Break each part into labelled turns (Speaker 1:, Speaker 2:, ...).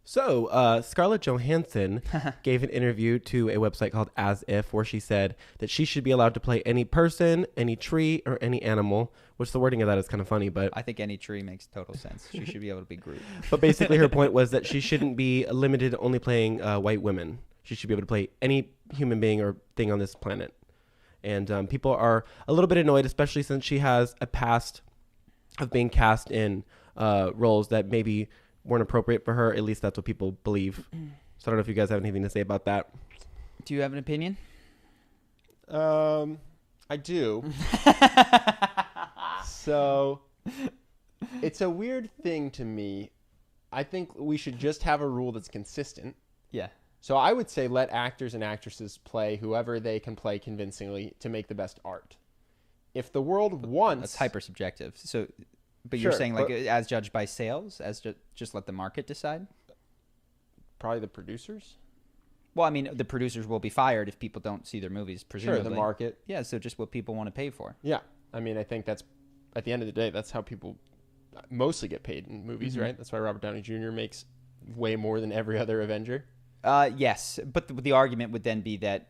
Speaker 1: So, Scarlett Johansson gave an interview to a website called As If, where she said that she should be allowed to play any person, any tree, or any animal, which the wording of that is kind of funny, but
Speaker 2: I think any tree makes total sense. She should be able to be Groot.
Speaker 1: but basically her point was that she shouldn't be limited to only playing white women. She should be able to play any human being or thing on this planet. And people are a little bit annoyed, especially since she has a past of being cast in roles that maybe weren't appropriate for her. At least that's what people believe. So I don't know if you guys have anything to say about that.
Speaker 2: Do you have an opinion?
Speaker 3: I do. So it's a weird thing to me. I think we should just have a rule that's consistent.
Speaker 2: Yeah.
Speaker 3: So I would say let actors and actresses play whoever they can play convincingly to make the best art. If the world wants...
Speaker 2: That's hyper subjective. So, but
Speaker 3: Sure,
Speaker 2: you're saying like
Speaker 3: but-
Speaker 2: as judged by sales, just let the market decide?
Speaker 3: Probably the producers?
Speaker 2: Well, I mean, the producers will be fired if people don't see their movies, presumably.
Speaker 3: Sure, the market.
Speaker 2: Yeah, so just what people want to pay for.
Speaker 3: Yeah. I mean, I think that's, at the end of the day, that's how people mostly get paid in movies, right? That's why Robert Downey Jr. makes way more than every other Avenger.
Speaker 2: Yes, but the argument would then be that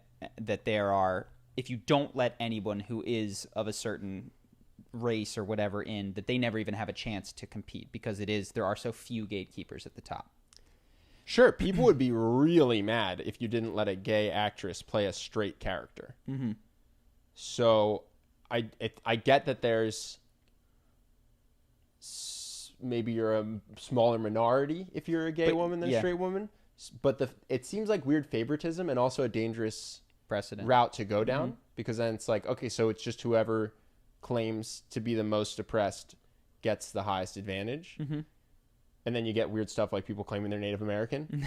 Speaker 2: there are, if you don't let anyone who is of a certain race or whatever in, that they never even have a chance to compete because there are so few gatekeepers at the top.
Speaker 3: Sure, people would be really mad if you didn't let a gay actress play a straight character.
Speaker 2: Mm-hmm.
Speaker 3: So I get that there's maybe you're a smaller minority if you're a gay woman than a straight woman, but it seems like weird favoritism and also a dangerous
Speaker 2: Precedent
Speaker 3: route to go down because then it's like, okay, so it's just whoever claims to be the most oppressed gets the highest advantage.
Speaker 2: Mm-hmm.
Speaker 3: And then you get weird stuff like people claiming they're Native American.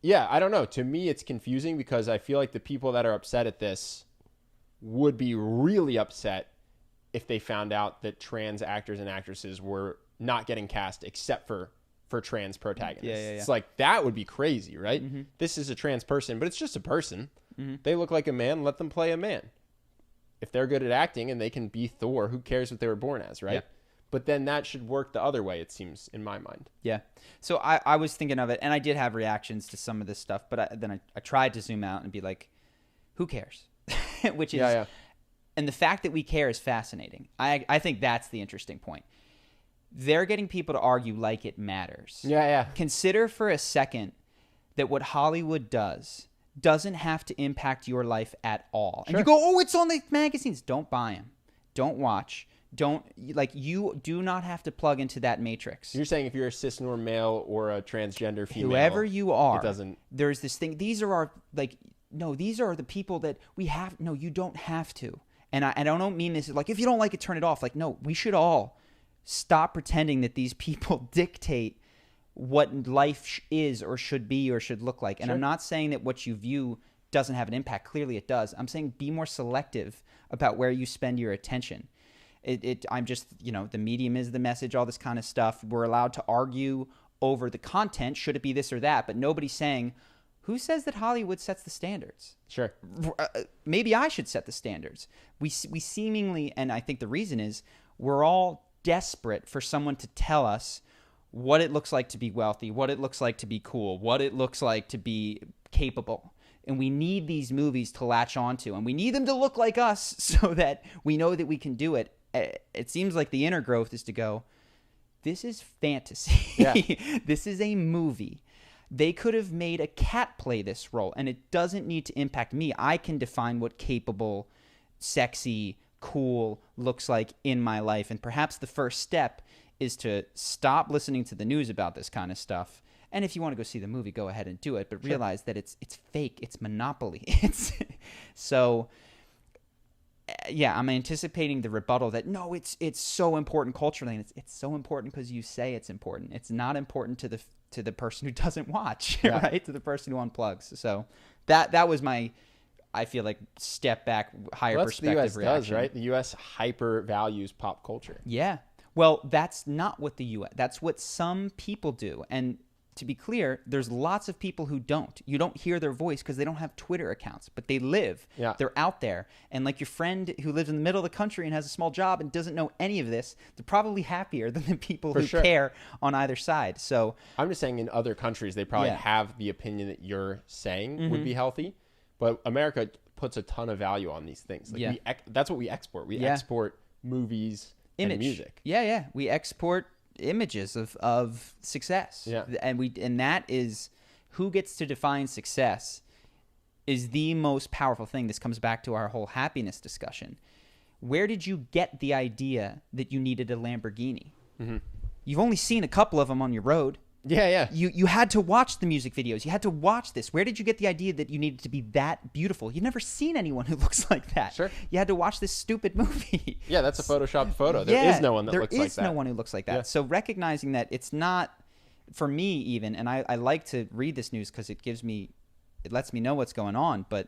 Speaker 3: Yeah, I don't know. To me, it's confusing because I feel like the people that are upset at this would be really upset if they found out that trans actors and actresses were not getting cast except for trans protagonists.
Speaker 2: Yeah.
Speaker 3: It's like, that would be crazy, right?
Speaker 2: Mm-hmm.
Speaker 3: This is a trans person, but it's just a person.
Speaker 2: Mm-hmm.
Speaker 3: They look like a man, let them play a man. If they're good at acting and they can be Thor, who cares what they were born as, right?
Speaker 2: Yeah.
Speaker 3: But then that should work the other way, it seems, in my mind.
Speaker 2: Yeah. So I was thinking of it, and I did have reactions to some of this stuff, but then I tried to zoom out and be like, who cares? Which is, and the fact that we care is fascinating. I think that's the interesting point. They're getting people to argue like it matters.
Speaker 3: Yeah.
Speaker 2: Consider for a second that what Hollywood doesn't have to impact your life at all.
Speaker 3: Sure.
Speaker 2: And you go, oh, it's on the magazines. Don't buy them. Don't watch. You do not have to plug into that matrix.
Speaker 3: You're saying if you're a cis-norm male or a transgender female,
Speaker 2: whoever you are,
Speaker 3: it doesn't.
Speaker 2: There's this thing. These are these are the people that we have. No, you don't have to. And I don't mean this like, if you don't like it, turn it off. Like, no, we should all stop pretending that these people dictate what life is or should be or should look like. And
Speaker 3: Sure.
Speaker 2: I'm not saying that what you view doesn't have an impact. Clearly it does. I'm saying be more selective about where you spend your attention. I'm just, the medium is the message, all this kind of stuff. We're allowed to argue over the content. Should it be this or that? But nobody's saying, who says that Hollywood sets the standards?
Speaker 3: Sure.
Speaker 2: Maybe I should set the standards. We seemingly, and I think the reason is we're all desperate for someone to tell us what it looks like to be wealthy, what it looks like to be cool, what it looks like to be capable. And we need these movies to latch onto, and we need them to look like us so that we know that we can do it. It seems like the inner growth is to go, this is fantasy.
Speaker 3: Yeah.
Speaker 2: This is a movie. They could have made a cat play this role, and it doesn't need to impact me. I can define what capable, sexy, cool looks like in my life. And perhaps the first step is to stop listening to the news about this kind of stuff. And if you want to go see the movie, go ahead and do it. But realize that it's fake. It's monopoly. Yeah, I'm anticipating the rebuttal that, no, it's so important culturally. And it's so important because you say it's important. It's not important to the person who doesn't watch, right? To the person who unplugs. So that was my, I feel like, step back, higher perspective
Speaker 3: reaction. That's the U.S. does, right? The U.S. hyper values pop culture.
Speaker 2: Yeah. Well, that's not what the U.S. That's what some people do. And to be clear, there's lots of people who don't. You don't hear their voice because they don't have Twitter accounts, but they live.
Speaker 3: Yeah.
Speaker 2: They're out there. And like your friend who lives in the middle of the country and has a small job and doesn't know any of this, they're probably happier than the people who care on either side. So
Speaker 3: I'm just saying in other countries, they probably have the opinion that you're saying would be healthy. But America puts a ton of value on these things. Like that's what we export. We export movies and music.
Speaker 2: Yeah. We export images of success.
Speaker 3: Yeah.
Speaker 2: And that is who gets to define success is the most powerful thing. This comes back to our whole happiness discussion. Where did you get the idea that you needed a Lamborghini? You've only seen a couple of them on your road.
Speaker 3: Yeah.
Speaker 2: You had to watch the music videos. You had to watch this. Where did you get the idea that you needed to be that beautiful? You've never seen anyone who looks like that.
Speaker 3: Sure.
Speaker 2: You had to watch this stupid movie.
Speaker 3: Yeah, that's a photoshopped photo. There is no one that looks like that.
Speaker 2: There is no one who looks like that.
Speaker 3: Yeah.
Speaker 2: So recognizing that it's not, for me even, and I like to read this news because it lets me know what's going on, but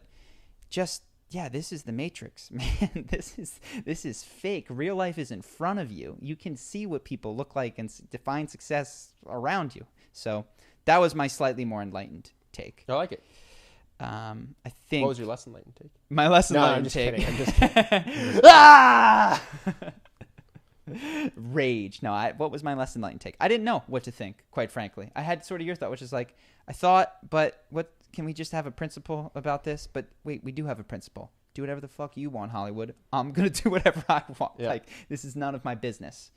Speaker 2: just, this is the Matrix, man. This is fake. Real life is in front of you. You can see what people look like and define success around you. So that was my slightly more enlightened take.
Speaker 3: I like it.
Speaker 2: I think.
Speaker 3: What was your less enlightened take?
Speaker 2: My less enlightened
Speaker 3: take.
Speaker 2: take.
Speaker 3: I'm just kidding.
Speaker 2: Ah! Rage. No, what was my less enlightened take? I didn't know what to think, quite frankly. I had sort of your thought, which is like, I thought, but what? Can we just have a principle about this? But wait, we do have a principle. Do whatever the fuck you want, Hollywood. I'm going to do whatever I want.
Speaker 3: Yeah.
Speaker 2: Like, this is none of my business.